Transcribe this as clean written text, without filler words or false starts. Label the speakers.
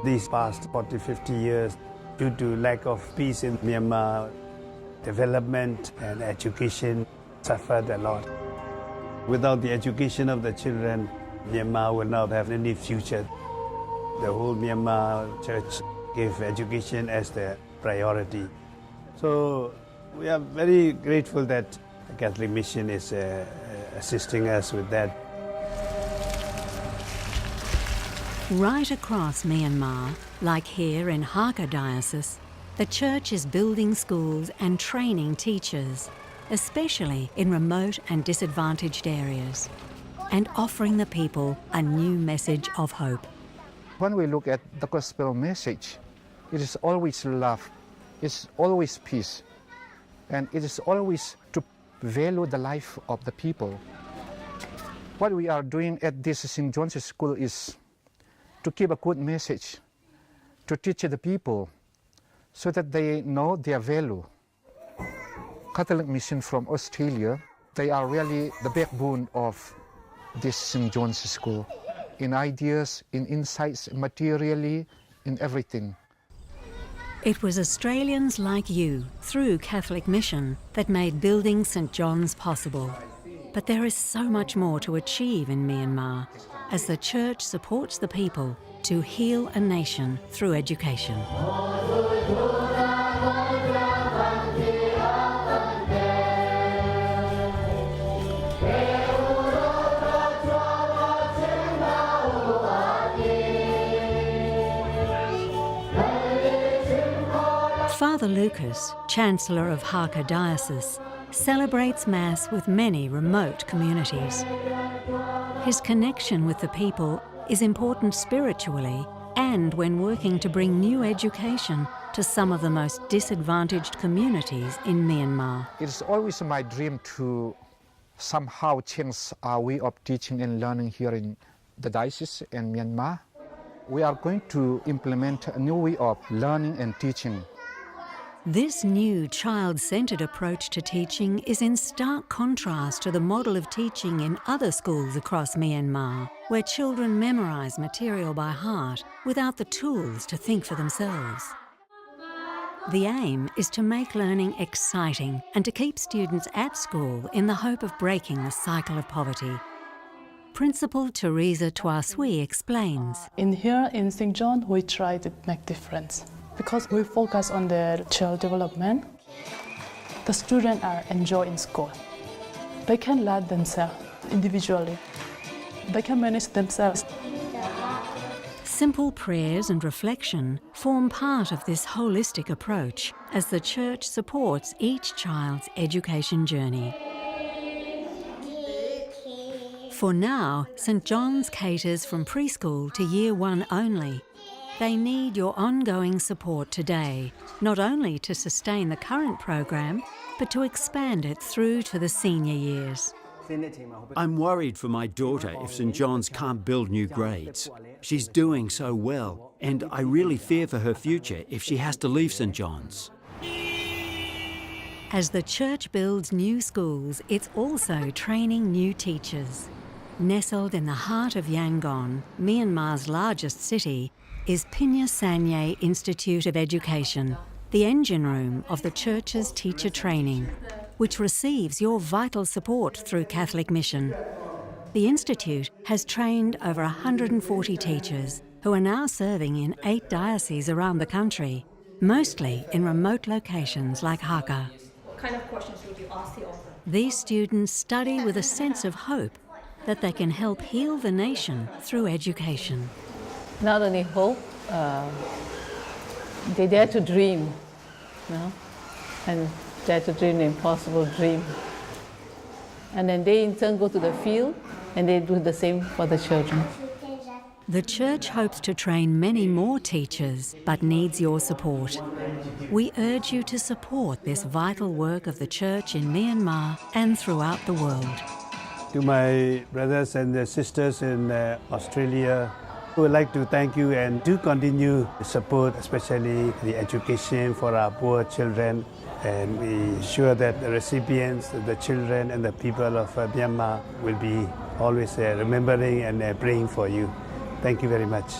Speaker 1: These past 40, 50 years, due to lack of peace in Myanmar, development and education suffered a lot. Without the education of the children, Myanmar will not have any future. The whole Myanmar church gave education as the priority. So we are very grateful that the Catholic Mission is assisting us with that.
Speaker 2: Right across Myanmar, like here in Hakha Diocese, the Church is building schools and training teachers, especially in remote and disadvantaged areas, and offering the people a new message of hope.
Speaker 3: When we look at the gospel message, it is always love, it's always peace, and it is always to value the life of the people. What we are doing at this St. John's School is to give a good message, to teach the people so that they know their value. Catholic Mission from Australia, they are really the backbone of this St. John's School, in ideas, in insights, materially, in everything.
Speaker 2: It was Australians like you, through Catholic Mission, that made building St. John's possible. But there is so much more to achieve in Myanmar as the Church supports the people to heal a nation through education. Father Lucas, Chancellor of Hakha Diocese, celebrates Mass with many remote communities. His connection with the people is important spiritually and when working to bring new education to some of the most disadvantaged communities in Myanmar.
Speaker 3: It's always my dream to somehow change our way of teaching and learning here in the diocese in Myanmar. We are going to implement a new way of learning and teaching.
Speaker 2: This new child-centred approach to teaching is in stark contrast to the model of teaching in other schools across Myanmar, where children memorise material by heart without the tools to think for themselves. The aim is to make learning exciting and to keep students at school in the hope of breaking the cycle of poverty. Principal Teresa Tuasui explains.
Speaker 4: In here in St. John, we try to make difference. Because we focus on the child development, the students are enjoying school. They can learn themselves individually. They can manage themselves.
Speaker 2: Simple prayers and reflection form part of this holistic approach as the Church supports each child's education journey. For now, St. John's caters from preschool to Year 1 only. They need your ongoing support today, not only to sustain the current program, but to expand it through to the senior years.
Speaker 5: I'm worried for my daughter if St. John's can't build new grades. She's doing so well, and I really fear for her future if she has to leave St. John's.
Speaker 2: As the Church builds new schools, it's also training new teachers. Nestled in the heart of Yangon, Myanmar's largest city, is Pyinya Sanyae Institute of Education, the engine room of the Church's teacher training, which receives your vital support through Catholic Mission. The Institute has trained over 140 teachers who are now serving in 8 dioceses around the country, mostly in remote locations like Hakha.
Speaker 6: What kind of questions would you ask the author?
Speaker 2: These students study with a sense of hope that they can help heal the nation through education.
Speaker 7: Not only hope, they dare to dream, and dare to dream the impossible dream. And then they in turn go to the field and they do the same for the children.
Speaker 2: The Church hopes to train many more teachers, but needs your support. We urge you to support this vital work of the Church in Myanmar and throughout the world.
Speaker 1: To my brothers and sisters in Australia, we would like to thank you and do continue to support, especially the education for our poor children. And we sure that the recipients, the children and the people of Myanmar will be always remembering and praying for you. Thank you very much.